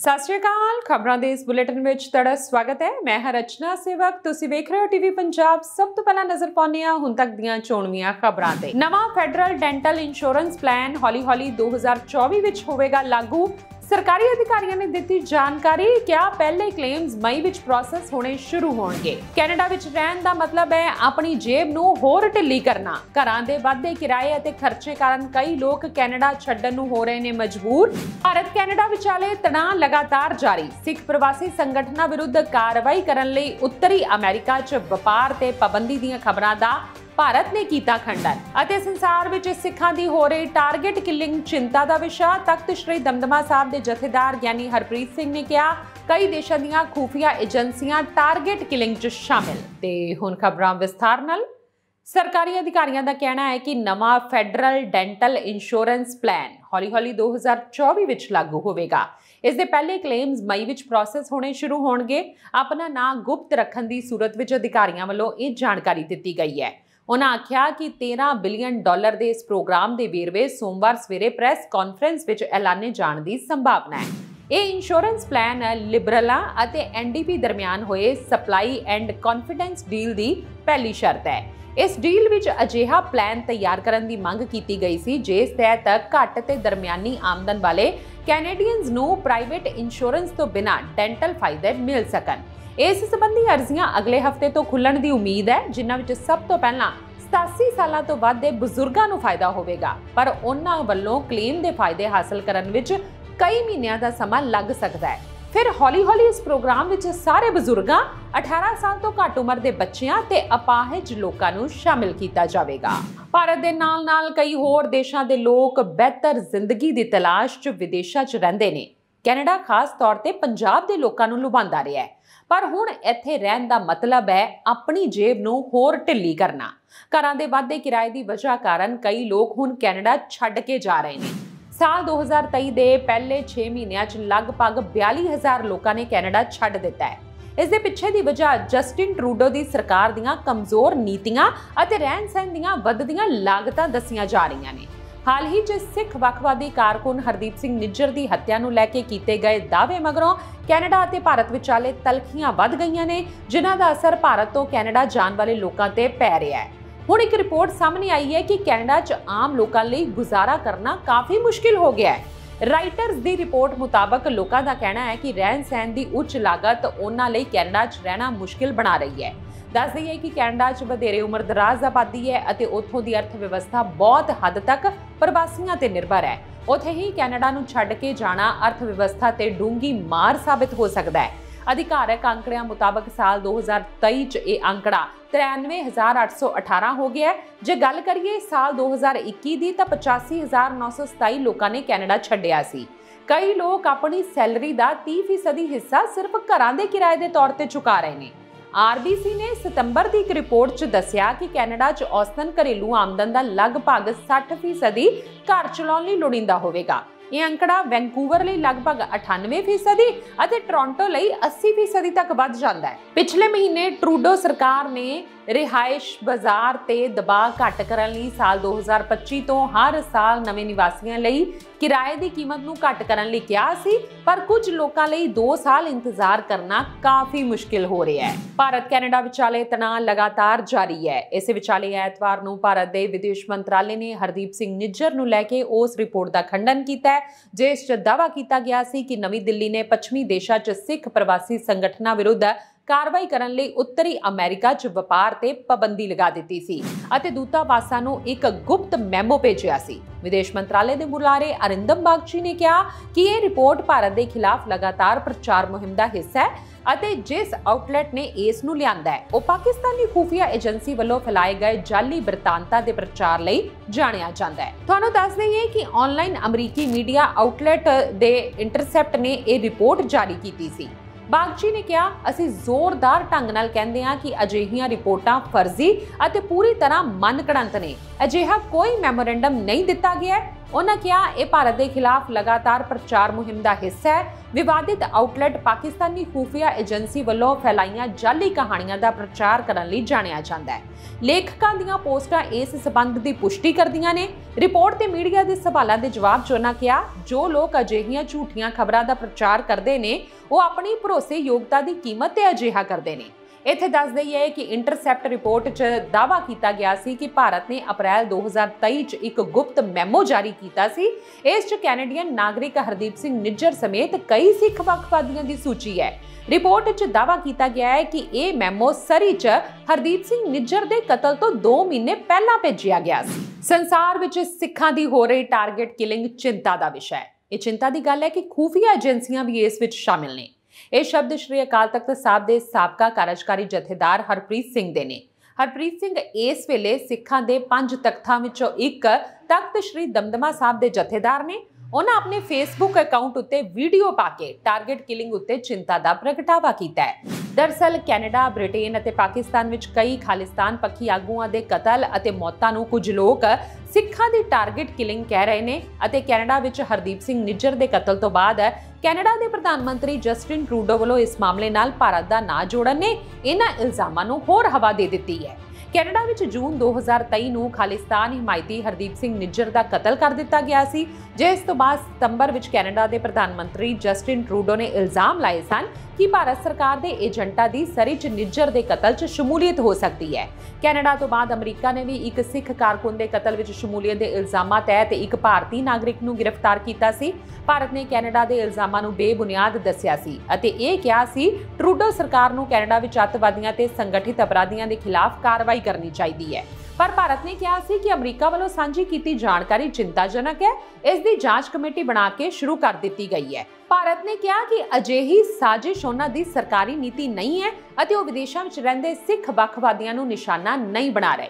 ਸਤਿ ਸ਼੍ਰੀ ਅਕਾਲ ਖਬਰਾਂ ਦੇ ਇਸ ਬੁਲੇਟਿਨ ਵਿੱਚ ਤੁਹਾਡਾ ਸਵਾਗਤ ਹੈ। ਮੈਂ ਹਾਂ ਰਚਨਾ ਸੇਵਕ, ਤੁਸੀਂ ਵੇਖ ਰਹੇ ਹੋ ਟੀਵੀ ਪੰਜਾਬ। ਸਭ ਤੋਂ ਪਹਿਲਾਂ ਨਜ਼ਰ ਪਾਉਂਦੇ ਹਾਂ ਹੁਣ ਤੱਕ ਦੀਆਂ ਚੋਣਵੀਆਂ ਖਬਰਾਂ ਤੇ। ਨਵਾਂ ਫੈਡਰਲ ਡੈਂਟਲ ਇੰਸ਼ੋਰੈਂਸ ਪਲਾਨ ਹੌਲੀ-ਹੌਲੀ 2024 ਵਿੱਚ ਹੋਵੇਗਾ ਲਾਗੂ। सरकारी अधिकारियों ने दी जानकारी, क्या पहले क्लेम्स मई विच प्रोसेस होने शुरू होणगे। कैनेडा विच रहन दा मतलब है अपनी जेब नूं होर ढिल्ली करना। घरां दे वधदे किराए अते खर्चे कारण कई लोग कैनेडा छड्डण नूं हो रहे ने मजबूर। भारत कैनेडा विचाले तणाव लगातार जारी। सिख प्रवासी संगठनां विरुद्ध कार्रवाई करन लई उत्तरी अमेरिका च वपार ते पाबंदी दीआं खबरां दा भारत ने कीता खंडन। अते संसार विच सिखां दी हो रही टारगेट किलिंग चिंता दा विषय। तख्त श्री दमदमा साहब दे जथेदार ज्ञानी हरप्रीत सिंह ने कहा, कई देशां दीआं खुफिया एजेंसियां टारगेट किलिंग च शामिल। ते हुण खबरां विस्तार नाल। सरकारी अधिकारियों का कहना है कि नवा फैडरल डेंटल इंश्योरेंस प्लान हौली-हौली 2024 विच लागू होवेगा। इस दे पहले क्लेम्स मई विच प्रोसेस होने शुरू होणगे। अपना नाम गुप्त रखण दी सूरत विच अधिकारियों वालों यह जानकारी दी गई है। उन्होंने आख्या कि $13 बिलियन के इस प्रोग्राम के वेरवे सोमवार सवेरे प्रेस कॉन्फ्रेंस विच ऐलाने जाने की संभावना है। यह इंश्योरेंस प्लान लिबरलों और NDP दरमियान होए सप्लाई एंड कॉन्फिडेंस डील की पहली शर्त है। इस डील विच अजिहा प्लान तैयार करने की मंग की गई सी जिस तहत घट ते दरमियानी आमदन वाले कैनेडियंस नूं प्राइवेट इंश्योरेंस तो बिना डेंटल फायदे मिल सकन। इस संबंधी अर्जियां अगले हफ्ते तो खुलण की उम्मीद है, जिन्हां विच सब तो पहला 87 साल तो वध दे बुजुर्गां नूं फायदा होवेगा, पर उन्हां वल्लों क्लेम दे फायदे हासिल करन विच कई महीनों का समा लग सकता है। फिर हौली-हौली इस प्रोग्राम विच सारे बुजुर्गां, 18 साल तो घट उम्र के बच्चियां ते अपाहिज लोकां नूं शामिल किया जाएगा। भारत दे नाल-नाल कई होर देशां दे लोग बेहतर जिंदगी की तलाश च विदेशां च रहिंदे ने। कैनेडा खास तौर ते पंजाब दे लोकां नूं लुभांदा रहा है, पर हुण इत्थे रहन दा मतलब है अपनी जेब नूं होर ढिल्ली करना। घरां दे वधदे किराए की वजह कारण कई लोग हुण कैनेडा छड्ड के जा रहे हैं। साल 2023 दे पहले 6 महीनों च लगभग 42,000 लोगों ने कैनेडा छड्ड दिता है। इस दे पिछे दी वजह जस्टिन ट्रूडो की सरकार दीआं कमजोर नीतियां अते रहन सहन दीआं वधदियां लागतां दसियां जा रही ने। हाल ही च सिख वखवादी कारकुन हरदीप सिंह निज्जर की हत्या नूं लैके कीते गए दावे मगरों कैनेडा ते भारत विचाले तलखियां वध गईयां ने, जिन्हां दा असर भारत तो कैनेडा जाण वाले लोकां ते पै रिहा है। हुण एक रिपोर्ट सामने आई है कि कैनेडा च आम लोकां लई गुजारा करना काफ़ी मुश्किल हो गया है। राइटर्स की रिपोर्ट मुताबक लोगों का कहना है कि रहन सहन की उच्च लागत उन्हां लई कैनेडा च रहना मुश्किल बना रही है। दस दईए कि कैनेडा च वधेरे उम्र दराज आबादी है अते उत्थों की अर्थव्यवस्था बहुत हद तक प्रवासियों ते निर्भर है। उत्थे ही कैनेडा नूं छड्ड के जाना अर्थव्यवस्था ते डूंगी मार साबित हो सकता है। अधिकारक आंकड़ियां मुताबक साल 2023 च यह आंकड़ा 93,818 हो गया है। जे गल करिए साल 2021 की तो 85,927 लोगों ने कैनेडा छड्डिया सी। कई लोग अपनी सैलरी का 30% हिस्सा सिर्फ घरां दे किराए के तौर पर चुका रहे हैं। RBC ने सितंबर की एक रिपोर्ट च दस्सिया कि कैनेडा च औसतन घरेलू आमदन का लगभग 60% घर चलाउण लई लोड़ींदा होवेगा। यह आंकड़ा वैंकूवर लई लगभग 98% अते टोरंटो लई 80% तक वध जांदा है। पिछले महीने ट्रूडो सरकार ने रिहाइश बाजार ते दबाव घट करन लई साल 2025 तो हर साल नवे निवासियों लई किराए की कीमत नूं घट करन लई कहा सी, पर कुछ लोकां लई 2 साल इंतजार करना काफ़ी मुश्किल हो रहा है। भारत कैनेडा विचाले तनाव लगातार जारी है। इस विचाले ऐतवार नूं भारत के विदेश मंत्रालय ने हरदीप सिंह निज्जर नूं लैके उस रिपोर्ट का खंडन किया जिस च दावा किया गया सी कि नवी दिल्ली ने पश्चिमी देशों च सिख प्रवासी संगठनां विरुद्ध कार्रवाई करन लई उत्तरी अमेरिका च वपार ते पाबंदी लगा दी सी अते दूतावासां नूं एक गुप्त मैमो भेजिया सी। विदेश मंत्रालय के बुलारे अरिंदम बागची ने कहा कि यह रिपोर्ट भारत के खिलाफ लगातार प्रचार मुहिम का हिस्सा है अते जिस आउटलैट ने इस नूं लिआंदा है वो पाकिस्तानी खुफिया एजेंसी वालों फैलाए गए जाली बृतांतां के प्रचार लई जानिया जाता है। तुहानूं दस दईए कि ऑनलाइन अमरीकी मीडिया आउटलैट दे इंटरसैप्ट ने यह रिपोर्ट जारी की सी। बागची ने कहा, असीं जोरदार ढंग नाल कहंदे हां कि अजिहियां रिपोर्टां फर्जी अते पूरी तरह मन घड़ंत ने। अजिहा कोई मैमोरेंडम नहीं दिता गया उन्होंने कहा यह भारत के खिलाफ लगातार प्रचार मुहिम का हिस्सा है। विवादित आउटलैट पाकिस्तानी खुफिया एजेंसी वालों फैलाईयां जाली कहानियां का प्रचार करने लई जानिया जाता है। लेखकां दीयां पोस्टां इस संबंध की पुष्टि करदियां ने। रिपोर्ट ते मीडिया के सवालों के जवाब च उन्होंने कहा जो लोग अजिहियां झूठियां खबरां का प्रचार करते हैं वो अपनी भरोसे योग्यता की कीमत ते अजिहा करते हैं। इत्थे दस दईए कि इंटरसैप्ट रिपोर्ट च दावा किया गया सी कि भारत ने अप्रैल 2023 च एक गुप्त मैमो जारी किया सी। इस च कैनेडियन नागरिक हरदीप सिंह निज्जर समेत कई सिख वक्फवादियों की सूची है। रिपोर्ट च दावा किया गया है कि यह मैमो सरी च हरदीप सिंह निज्जर के कतल तो 2 महीने पहला भेजिया गया सी। संसार विच सिखां दी हो रही टारगेट किलिंग चिंता का विषय है। यह चिंता की गल है कि खुफिया एजेंसियां भी इस विच शामिल ने। यह शब्द श्री अकाल तख्त साहब के साबका कार्यकारी जथेदार हरप्रीत सिंह दे ने। हरप्रीत सिंह इस वेले सिखां दे 5 तख्तां विचों एक तख्त श्री दमदमा साहब के जथेदार ने। उन्होंने अपने फेसबुक अकाउंट उत्ते वीडियो पाके टारगेट किलिंग उत्ते चिंता का प्रगटावा किया है। दरअसल कैनेडा, ब्रिटेन और पाकिस्तान विच कई खालिस्तान पक्षी आगुआं दे कतल और मौतां नूं कुछ लोग सिखां दी टारगेट किलिंग कह रहे हैं और कैनेडा विच हरदीप सिंह निज्जर के कतल तो बाद कैनेडा के प्रधानमंत्री जस्टिन ट्रूडो वालों इस मामले नाल भारत का नां जोड़न ने इन्हां इल्जामां नूं होर हवा दे दित्ती है। कैनेडा विच जून 2023 नूं खालिस्तान हिमायती हरदीप सिंह निज्जर का कतल कर दिता गया सी, जिस तो बाद सितंबर विच कैनेडा के प्रधानमंत्री जस्टिन ट्रूडो ने इल्जाम लाए सन कि भारत सरकार के एजेंटा की सरी च निज्जर के कतल च शमूलीयत हो सकती है। कैनेडा तो बाद अमरीका ने भी एक सिख कारकुन के कतल विच शमूलीयत के इल्जामां तहत एक भारतीय नागरिक नूं गिरफ्तार किया सी। भारत ने कैनेडा के इल्जामां नूं बेबुनियाद दस्सिया सी अते इह कहा सी ट्रूडो सरकार नूं कैनेडा विच अतवादियों ते संगठित अपराधियों के खिलाफ कार्रवाई करनी चाहिए है। पर भारत ने कहा सी कि अमरीका वालों सांझी की जानकारी चिंताजनक है। इसकी जांच कमेटी बना के शुरू कर दी गई है। भारत ने कहा कि अजिही साजिश उन्हां दी सरकारी नीति नहीं है अते वो विदेशों में रहिंदे सिख वक्फवादियों नूं निशाना नहीं बना रहे।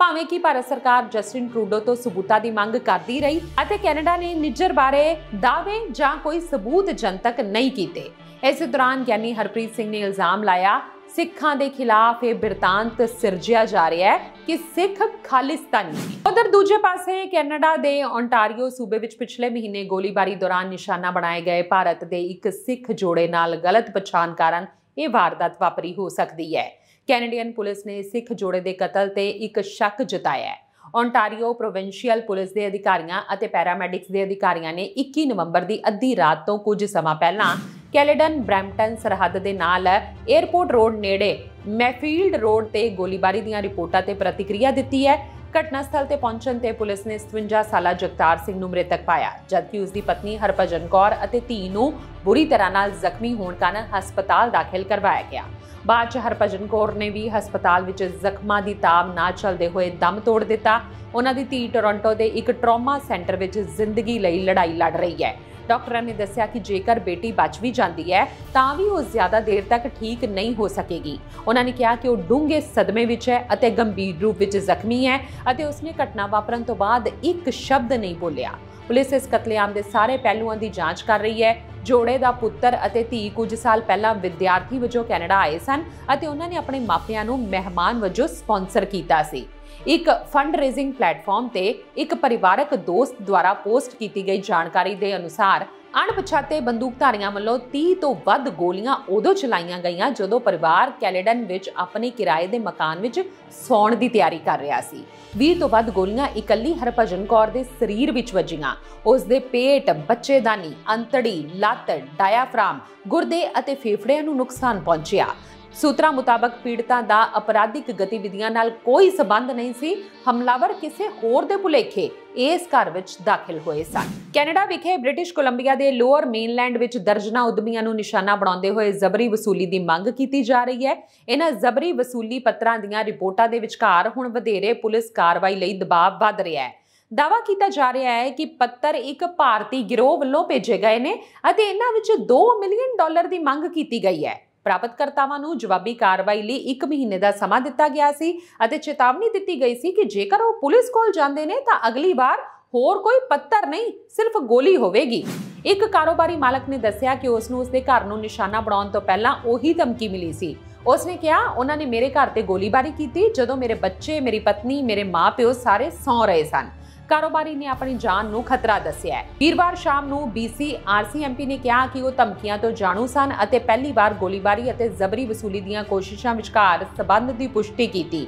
भावें कि भारत सरकार जस्टिन ट्रूडो तो सबूतां दी मंग करती रही अते कैनेडा ने निज्जर बारे दावे जां कोई सबूत जनतक नहीं कीते। इस दौरान ज्ञानी हरप्रीत सिंह ने इल्जाम लाया सिखां दे खिलाफ यह बिरतांत सिरजिया जा रहा है कि सिख खालिस्तानी। उधर दूजे पासे कैनेडा के ओंटारियो सूबे विच पिछले महीने गोलीबारी दौरान निशाना बनाए गए भारत के एक सिख जोड़े नाल गलत पछाण कारण यह वारदात वापरी हो सकती है। कैनेडियन पुलिस ने सिख जोड़े के कतल ते एक शक जताया है। ओंटारियो प्रोविंशियल पुलिस के अधिकारियों और पैरामैडिक्स के अधिकारियों ने 21 नवंबर की अद्धी रात तो कुछ समा पहला कैलेडन ब्रैम्पटन सरहद के नाल एयरपोर्ट रोड नेड़े मैफील्ड रोड ते गोलीबारी दी रिपोर्टां ते प्रतिक्रिया दी है। घटना स्थल ते पहुंचण ते पुलिस ने 57 साला जगतार सिंह नूं मृतक पाया, जबकि उसकी पत्नी हरभजन कौर अते धी नूं बुरी तरह नाल जख्मी होने कारण हस्पताल दाखिल करवाया गया। बाद हरभजन कौर ने भी हस्पताल विच जख्मां दी ताब ना चलदे हुए दम तोड़ दिता। उन्हां दी धी टोरंटो के एक ट्रॉमा सेंटर विच जिंदगी लई लड़ाई लड़ रही है। डॉक्टर ने दस्सिया कि जेकर बेटी बच भी जाती है तां भी वो ज्यादा देर तक ठीक नहीं हो सकेगी। उन्होंने कहा कि वो डूंगे सदमे विच है अते गंभीर रूप विच जख्मी है अते उसने घटना वापरन तो बाद एक शब्द नहीं बोलिया। पुलिस इस कतलेआम के सारे पहलुओं की जांच कर रही है। जोड़े का पुत्र अते धी कुछ साल पहला विद्यार्थी वजों कैनेडा आए सन अते उन्होंने अपने मापियां नूं मेहमान वजों स्पॉन्सर किया सी। एक फंड रेजिंग प्लेटफॉर्म ते एक परिवारक दोस्त द्वारा पोस्ट की गई जानकारी के अनुसार अणपछाते बंदूकधारियों वालों 30 तो वध गोलियां उदों चलाईयां गईयां जदों परिवार कैलेडन विच अपने किराए के मकान विच सौण की तैयारी कर रहा सी। 20 तो वध गोलियां इकल्ली हरभजन कौर के शरीर विच वजियां। उसके पेट, बच्चेदानी, अंतड़ी, लत्त, डायाफ्राम, गुरदे अते फेफड़ियां नूं नुकसान पहुंचिया। सूत्रों मुताबक पीड़ितां दा अपराधिक गतिविधियां नाल कोई संबंध नहीं सी। हमलावर किसी होर दे भुलेखे इस घर विच दाखिल होए सन। कैनेडा विखे ब्रिटिश कोलंबिया के लोअर मेनलैंड विच दर्जना उद्यमियों नूं निशाना बनाउंदे होए जबरी वसूली की मंग की जा रही है। इन्हां जबरी वसूली पत्रां दीआं रिपोर्टां दे विचकार हुण वधेरे पुलिस कार्रवाई लई दबाव वध रहा है। दावा किया जा रहा है कि पत्तर एक भारतीय गिरोह वालों भेजे गए ने अते इन्हां विच $2 मिलियन की मंग की गई है। प्राप्तकर्तावां नूं जवाबी कार्रवाई लई 1 महीने का समा दिता गया सी अते चेतावनी दी गई सी कि जेकर वो पुलिस कोल जांदे ने तां अगली बार होर कोई पत्थर नहीं सिर्फ गोली होवेगी। एक कारोबारी मालक ने दस्सिया कि उसनूं उसदे घर नूं निशाना बनाउण तो पहलां ओही धमकी मिली सी। उसने कहा उन्होंने मेरे घर ते गोलीबारी की जदों मेरे बच्चे, मेरी पत्नी, मेरे माँ प्यो सारे सौ रहे सन। ਕਾਰੋਬਾਰੀ ਨੇ ਆਪਣੀ ਜਾਨ ਨੂੰ ਖਤਰਾ ਦੱਸਿਆ ਹੈ। ਵੀਰਵਾਰ ਸ਼ਾਮ ਨੂੰ BC RCMP ਨੇ ਕਿਹਾ ਕਿ ਉਹ ਧਮਕੀਆਂ ਤੋਂ ਜਾਣੂ ਸਨ ਅਤੇ ਪਹਿਲੀ ਵਾਰ ਗੋਲੀਬਾਰੀ ਅਤੇ ਜ਼ਬਰੀ ਵਸੂਲੀ ਦੀਆਂ ਕੋਸ਼ਿਸ਼ਾਂ ਵਿਚਕਾਰ ਸਬੰਧ ਦੀ ਪੁਸ਼ਟੀ ਕੀਤੀ।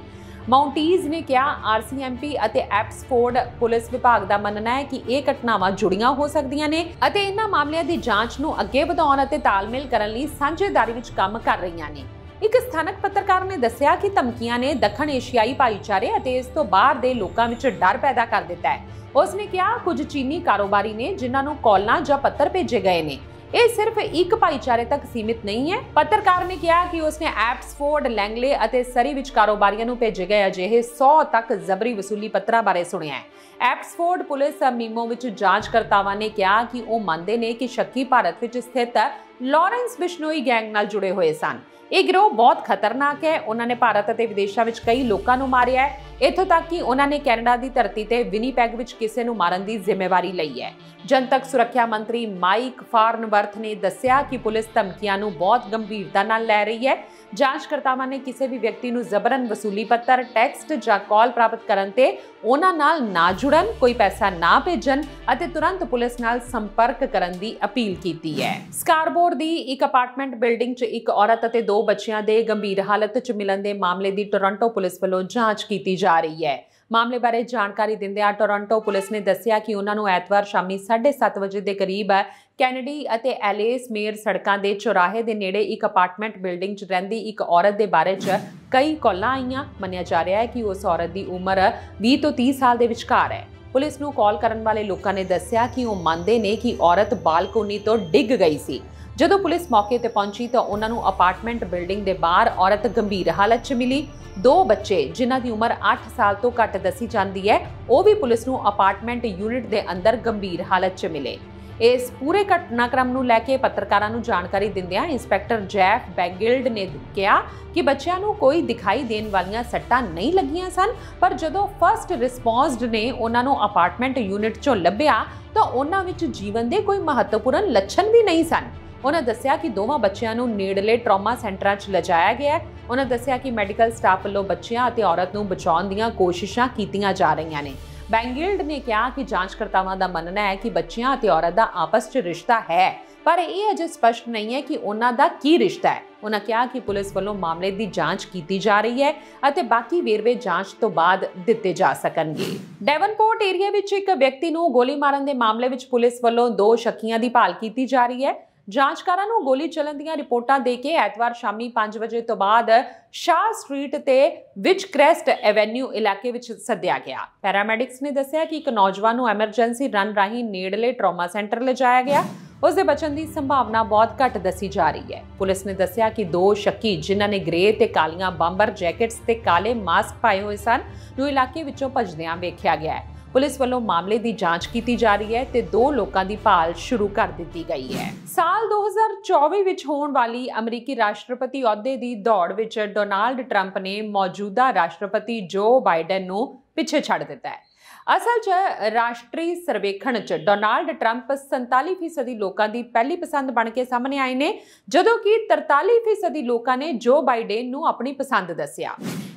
ਮਾਉਂਟੀਜ਼ ਨੇ ਕਿਹਾ RCMP ਅਤੇ ਐਪਸਫੋਰਡ ਪੁਲਿਸ ਵਿਭਾਗ ਦਾ ਮੰਨਣਾ ਹੈ ਕਿ ਇਹ ਘਟਨਾਵਾਂ ਜੁੜੀਆਂ ਹੋ ਸਕਦੀਆਂ ਨੇ ਅਤੇ ਇਹਨਾਂ ਮਾਮਲਿਆਂ ਦੀ ਜਾਂਚ ਨੂੰ ਅੱਗੇ ਵਧਾਉਣ ਅਤੇ ਤਾਲਮੇਲ ਕਰਨ ਲਈ ਸਾਂਝੇਦਾਰੀ ਵਿੱਚ ਕੰਮ ਕਰ ਰਹੀਆਂ ਨੇ। ਇੱਕ ਸਥਾਨਕ ਪੱਤਰਕਾਰ ਨੇ ਦੱਸਿਆ ਕਿ ਧਮਕੀਆਂ ਨੇ ਦੱਖਣ ਏਸ਼ੀਆਈ ਭਾਈਚਾਰੇ ਅਤੇ ਇਸ ਤੋਂ ਬਾਹਰ ਦੇ ਲੋਕਾਂ ਵਿੱਚ ਡਰ ਪੈਦਾ ਕਰ ਦਿੱਤਾ ਹੈ। ਉਸ ਨੇ ਕਿਹਾ ਕੁਝ ਚੀਨੀ ਕਾਰੋਬਾਰੀ ਨੇ ਜਿਨ੍ਹਾਂ ਨੂੰ ਕਾਲਾਂ ਜਾਂ ਪੱਤਰ ਭੇਜੇ ਗਏ ਨੇ। ਇਹ ਸਿਰਫ ਇੱਕ ਭਾਈਚਾਰੇ ਤੱਕ ਸੀਮਿਤ ਨਹੀਂ ਹੈ। ਪੱਤਰਕਾਰ ਨੇ ਕਿਹਾ ਕਿ ਉਸਨੇ ਐਪਸਫੋਰਡ, ਲੈਂਗਲੇ ਅਤੇ ਸਰੀ ਵਿੱਚ ਕਾਰੋਬਾਰੀਆਂ ਨੂੰ ਭੇਜੇ ਗਏ ਅਜਿਹੇ 100 ਤੱਕ ਜ਼ਬਰੀ ਵਸੂਲੀ ਪੱਤਰਾਂ ਬਾਰੇ ਸੁਣਿਆ ਹੈ। ਐਪਸਫੋਰਡ ਪੁਲਿਸ ਮੀਮੋ ਵਿੱਚ ਜਾਂਚਕਰਤਾਵਾਂ ਨੇ ਕਿਹਾ ਕਿ ਉਹ ਮੰਨਦੇ ਨੇ ਕਿ ਸ਼ੱਕੀ ਭਾਰਤ ਵਿੱਚ ਸਥਿਤ ਲਾਰੈਂਸ ਬਿਸ਼ਨੋਈ ਗੈਂਗ ਨਾਲ ਜੁੜੇ ਹੋਏ ਸਨ। ਇਹ ਗਿਰੋਹ ਬਹੁਤ ਖਤਰਨਾਕ ਹੈ। ਉਹਨਾਂ ਨੇ ਭਾਰਤ ਅਤੇ ਵਿਦੇਸ਼ਾਂ ਵਿੱਚ ਕਈ ਲੋਕਾਂ ਨੂੰ ਮਾਰਿਆ ਹੈ, ਇੱਥੋਂ ਤੱਕ ਕਿ ਉਹਨਾਂ ਨੇ ਕੈਨੇਡਾ ਦੀ ਧਰਤੀ ਤੇ ਵਿਨੀਪੈਗ ਵਿੱਚ ਕਿਸੇ ਨੂੰ ਮਾਰਨ ਦੀ ਜ਼ਿੰਮੇਵਾਰੀ ਲਈ ਹੈ। ਜਨਤਕ ਸੁਰੱਖਿਆ ਮੰਤਰੀ ਮਾਈਕ ਫਾਰਨਵਰਥ ਨੇ ਦੱਸਿਆ ਕਿ ਪੁਲਿਸ ਧਮਕੀਆਂ ਨੂੰ ਬਹੁਤ ਗੰਭੀਰਤਾ ਨਾਲ ਲੈ ਰਹੀ ਹੈ। ਜਾਂਚਕਰਤਾਵਾਂ ਨੇ ਕਿਸੇ ਵੀ ਵਿਅਕਤੀ ਨੂੰ ਜ਼ਬਰਨ ਵਸੂਲੀ ਪੱਤਰ, ਟੈਕਸਟ ਜਾਂ ਕਾਲ ਪ੍ਰਾਪਤ ਕਰਨ ਤੇ ਉਹਨਾਂ ਨਾਲ ਨਾ ਜੁੜਨ, ਕੋਈ ਪੈਸਾ ਨਾ ਭੇਜਣ ਅਤੇ ਤੁਰੰਤ ਪੁਲਿਸ ਨਾਲ ਸੰਪਰਕ ਕਰਨ ਦੀ ਅਪੀਲ ਕੀਤੀ ਹੈ। ਸਕਾਰਬੋਰ ਦੀ ਇੱਕ ਅਪਾਰਟਮੈਂਟ ਬਿਲਡਿੰਗ 'ਚ ਇੱਕ ਔਰਤ ਅਤੇ 2 ਬੱਚਿਆਂ ਦੇ ਗੰਭੀਰ ਹਾਲਤ 'ਚ ਮਿਲਣ ਦੇ ਮਾਮਲੇ ਦੀ ਟੋਰਾਂਟੋ ਪੁਲਿਸ ਵੱਲੋਂ ਜਾਂਚ ਕੀਤੀ ਜਾ ਰਹੀ ਹੈ। ਮਾਮਲੇ ਬਾਰੇ ਜਾਣਕਾਰੀ ਦਿੰਦਿਆਂ ਟੋਰਾਂਟੋ ਪੁਲਿਸ ਨੇ ਦੱਸਿਆ ਕਿ ਉਹਨਾਂ ਨੂੰ ਐਤਵਾਰ ਸ਼ਾਮੀ 7:30 ਵਜੇ ਦੇ ਕਰੀਬ ਕੈਨੇਡੀ ਅਤੇ ਐਲੇਸ ਮੇਅਰ ਸੜਕਾਂ ਦੇ ਚੌਰਾਹੇ ਦੇ ਨੇੜੇ ਇੱਕ ਅਪਾਰਟਮੈਂਟ ਬਿਲਡਿੰਗ 'ਚ ਰਹਿੰਦੀ ਇੱਕ ਔਰਤ ਦੇ ਬਾਰੇ 'ਚ ਕਈ ਕਾਲਾਂ ਆਈਆਂ। ਮੰਨਿਆ ਜਾ ਰਿਹਾ ਹੈ ਕਿ ਉਸ ਔਰਤ ਦੀ ਉਮਰ 20 ਤੋਂ 30 ਸਾਲ ਦੇ ਵਿਚਕਾਰ ਹੈ। ਪੁਲਿਸ ਨੂੰ ਕਾਲ ਕਰਨ ਵਾਲੇ ਲੋਕਾਂ ਨੇ ਦੱਸਿਆ ਕਿ ਉਹ ਮੰਨਦੇ ਨੇ ਕਿ ਔਰਤ ਬਾਲਕੋਨੀ ਤੋਂ ਡਿੱਗ ਗਈ ਸੀ। ਜਦੋਂ ਪੁਲਿਸ ਮੌਕੇ ਤੇ ਪਹੁੰਚੀ ਤਾਂ ਉਹਨਾਂ ਨੂੰ ਅਪਾਰਟਮੈਂਟ ਬਿਲਡਿੰਗ ਦੇ ਬਾਹਰ ਔਰਤ ਗੰਭੀਰ ਹਾਲਤ 'ਚ ਮਿਲੀ। 2 ਬੱਚੇ ਜਿਨ੍ਹਾਂ ਦੀ ਉਮਰ 8 ਸਾਲ ਤੋਂ ਘੱਟ ਦੱਸੀ ਜਾਂਦੀ ਹੈ, ਉਹ ਵੀ ਪੁਲਿਸ ਨੂੰ ਅਪਾਰਟਮੈਂਟ ਯੂਨਿਟ ਦੇ ਅੰਦਰ ਗੰਭੀਰ ਹਾਲਤ 'ਚ ਮਿਲੇ। ਇਸ ਪੂਰੇ ਘਟਨਾਕ੍ਰਮ ਨੂੰ ਲੈ ਕੇ ਪੱਤਰਕਾਰਾਂ ਨੂੰ ਜਾਣਕਾਰੀ ਦਿੰਦਿਆਂ ਇੰਸਪੈਕਟਰ ਜੈਫ ਬੈਗਿਲਡ ਨੇ ਕਿਹਾ ਕਿ ਬੱਚਿਆਂ ਨੂੰ ਕੋਈ ਦਿਖਾਈ ਦੇਣ ਵਾਲੀਆਂ ਸੱਟਾਂ ਨਹੀਂ ਲੱਗੀਆਂ ਸਨ, ਪਰ ਜਦੋਂ ਫਸਟ ਰਿਸਪੌਂਸਡ ਨੇ ਉਹਨਾਂ ਨੂੰ ਅਪਾਰਟਮੈਂਟ ਯੂਨਿਟ 'ਚੋਂ ਲੱਭਿਆ ਤਾਂ ਉਹਨਾਂ ਵਿੱਚ ਜੀਵਨ ਦੇ ਕੋਈ ਮਹੱਤਵਪੂਰਨ ਲੱਛਣ ਵੀ ਨਹੀਂ ਸਨ। ਉਹਨਾਂ ਦੱਸਿਆ ਕਿ ਦੋਵਾਂ ਬੱਚਿਆਂ ਨੂੰ ਨੇੜਲੇ ਟਰਾਮਾ ਸੈਂਟਰਾਂ 'ਚ ਲਿਜਾਇਆ ਗਿਆ ਹੈ। ਉਹਨਾਂ ਦੱਸਿਆ ਕਿ ਮੈਡੀਕਲ ਸਟਾਫ ਵੱਲੋਂ ਬੱਚਿਆਂ ਅਤੇ ਔਰਤ ਨੂੰ ਬਚਾਉਣ ਦੀਆਂ ਕੋਸ਼ਿਸ਼ਾਂ ਕੀਤੀਆਂ ਜਾ ਰਹੀਆਂ ਨੇ। ਬੈਂਗਿਲਡ ਨੇ ਕਿਹਾ ਕਿ ਜਾਂਚਕਰਤਾਵਾਂ ਦਾ ਮੰਨਣਾ ਹੈ ਕਿ ਬੱਚਿਆਂ ਅਤੇ ਔਰਤ ਦਾ ਆਪਸ 'ਚ ਰਿਸ਼ਤਾ ਹੈ, ਪਰ ਇਹ ਅਜੇ ਸਪਸ਼ਟ ਨਹੀਂ ਹੈ ਕਿ ਉਹਨਾਂ ਦਾ ਕੀ ਰਿਸ਼ਤਾ ਹੈ। ਉਹਨਾਂ ਕਿਹਾ ਕਿ ਪੁਲਿਸ ਵੱਲੋਂ ਮਾਮਲੇ ਦੀ ਜਾਂਚ ਕੀਤੀ ਜਾ ਰਹੀ ਹੈ ਅਤੇ ਬਾਕੀ ਵੇਰਵੇ ਜਾਂਚ ਤੋਂ ਬਾਅਦ ਦਿੱਤੇ ਜਾ ਸਕਣਗੇ। ਡੈਵਨਪੋਰਟ ਏਰੀਆ ਵਿੱਚ ਇੱਕ ਵਿਅਕਤੀ ਨੂੰ ਗੋਲੀ ਮਾਰਨ ਦੇ ਮਾਮਲੇ ਵਿੱਚ ਪੁਲਿਸ ਵੱਲੋਂ 2 ਸ਼ੱਕੀਆਂ ਦੀ ਭਾਲ ਕੀਤੀ ਜਾ ਰਹੀ ਹੈ। ਜਾਂਚਕਾਰਾਂ ਨੂੰ ਗੋਲੀ ਚੱਲਣ ਦੀਆਂ ਰਿਪੋਰਟਾਂ ਦੇ ਕੇ ਐਤਵਾਰ ਸ਼ਾਮੀ 5 ਵਜੇ ਤੋਂ ਬਾਅਦ ਸ਼ਾਹ ਸਟਰੀਟ ਤੇ ਵਿਚਕ੍ਰੈਸਟ ਐਵੇਨਿਊ ਇਲਾਕੇ ਵਿੱਚ ਸੱਦਿਆ ਗਿਆ। ਪੈਰਾਮੈਡਿਕਸ ਨੇ ਦੱਸਿਆ ਕਿ ਇੱਕ ਨੌਜਵਾਨ ਨੂੰ ਐਮਰਜੈਂਸੀ ਰਨ ਰਾਹੀਂ ਨੇੜਲੇ ਟਰਾਮਾ ਸੈਂਟਰ ਲਿਜਾਇਆ ਗਿਆ। ਉਸ ਦੇ ਬਚਣ ਦੀ ਸੰਭਾਵਨਾ ਬਹੁਤ ਘੱਟ ਦੱਸੀ ਜਾ ਰਹੀ ਹੈ। ਪੁਲਿਸ ਨੇ ਦੱਸਿਆ ਕਿ 2 ਸ਼ੱਕੀ ਜਿਨ੍ਹਾਂ ਨੇ ਗ੍ਰੇ ਤੇ ਕਾਲੀਆਂ ਬੰਬਰ ਜੈਕਟਸ ਤੇ ਕਾਲੇ ਮਾਸਕ ਪਾਏ ਹੋਏ ਸਨ ਨੂੰ ਇਲਾਕੇ ਵਿੱਚੋਂ ਭੱਜਦਿਆਂ ਵੇਖਿਆ ਗਿਆ ਹੈ। ਪੁਲਿਸ ਵੱਲੋਂ ਮਾਮਲੇ ਦੀ ਜਾਂਚ ਕੀਤੀ ਜਾ ਰਹੀ ਹੈ ਤੇ 2 ਲੋਕਾਂ ਦੀ ਭਾਲ ਸ਼ੁਰੂ ਕਰ ਦਿੱਤੀ ਗਈ ਹੈ। ਸਾਲ 2024 ਵਿੱਚ ਹੋਣ ਵਾਲੀ ਅਮਰੀਕੀ ਰਾਸ਼ਟਰਪਤੀ ਅਹੁਦੇ ਦੀ ਦੌੜ ਵਿੱਚ ਡੋਨਾਲਡ ਟਰੰਪ ਨੇ ਮੌਜੂਦਾ ਰਾਸ਼ਟਰਪਤੀ ਜੋ ਬਾਈਡਨ ਨੂੰ ਪਿੱਛੇ ਛੱਡ ਦਿੱਤਾ ਹੈ। ਅਸਲ 'ਚ ਰਾਸ਼ਟਰੀ ਸਰਵੇਖਣ 'ਚ ਡੋਨਾਲਡ ਟਰੰਪ 47% ਲੋਕਾਂ ਦੀ ਪਹਿਲੀ ਪਸੰਦ ਬਣ ਕੇ ਸਾਹਮਣੇ ਆਏ ਨੇ, ਜਦੋਂ ਕਿ 43% ਲੋਕਾਂ ਨੇ ਜੋ ਬਾਈਡਨ ਨੂੰ ਆਪਣੀ ਪਸੰਦ ਦੱਸਿਆ।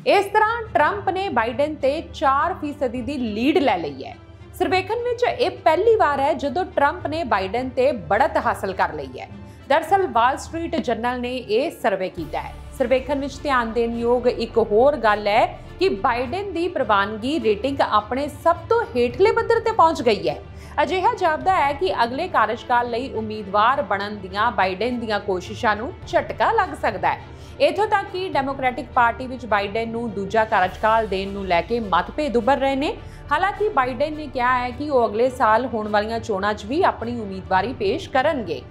ਇਸ ਤਰ੍ਹਾਂ ਟਰੰਪ ਨੇ ਬਾਈਡਨ ਤੇ 4% ਦੀ ਲੀਡ ਲੈ ਲਈ ਹੈ। ਸਰਵੇਖਣ ਵਿੱਚ ਇਹ ਪਹਿਲੀ ਵਾਰ ਹੈ ਜਦੋਂ ਟਰੰਪ ਨੇ ਬਾਈਡਨ ਤੇ ਬੜਤ ਹਾਸਲ ਕਰ ਲਈ ਹੈ। ਦਰਅਸਲ ਵਾਲ ਸਟਰੀਟ ਜਰਨਲ ਨੇ ਇਹ ਸਰਵੇ ਕੀਤਾ ਹੈ। ਸਰਵੇਖਣ ਵਿੱਚ ਧਿਆਨ ਦੇਣ ਯੋਗ ਇੱਕ ਹੋਰ ਗੱਲ ਹੈ ਕਿ ਬਾਈਡਨ ਦੀ ਪ੍ਰਵਾਨਗੀ ਰੇਟਿੰਗ ਆਪਣੇ ਸਭ ਤੋਂ ਹੇਠਲੇ ਪੱਧਰ ਤੇ ਪਹੁੰਚ ਗਈ ਹੈ। ਅਜਿਹਾ ਜਾਪਦਾ ਹੈ ਕਿ ਅਗਲੇ ਕਾਰਜਕਾਲ ਲਈ ਉਮੀਦਵਾਰ ਬਣਨ ਦੀਆਂ ਬਾਈਡਨ ਦੀਆਂ ਕੋਸ਼ਿਸ਼ਾਂ ਨੂੰ ਝਟਕਾ ਲੱਗ ਸਕਦਾ ਹੈ। ਇੱਥੋਂ ਤੱਕ ਕਿ ਡੈਮੋਕ੍ਰੈਟਿਕ ਪਾਰਟੀ ਵਿੱਚ ਬਾਈਡਨ ਨੂੰ ਦੂਜਾ ਕਾਰਜਕਾਲ ਦੇਣ ਨੂੰ ਲੈ ਕੇ ਮਤਭੇਦ ਉੱਭਰ ਰਹੇ ਨੇ। ਹਾਲਾਂਕਿ ਬਾਈਡਨ ਨੇ ਕਿਹਾ ਹੈ ਕਿ ਉਹ ਅਗਲੇ ਸਾਲ ਹੋਣ ਵਾਲੀਆਂ ਚੋਣਾਂ 'ਚ ਵੀ ਆਪਣੀ ਉਮੀਦਵਾਰੀ ਪੇਸ਼ ਕਰਨਗੇ।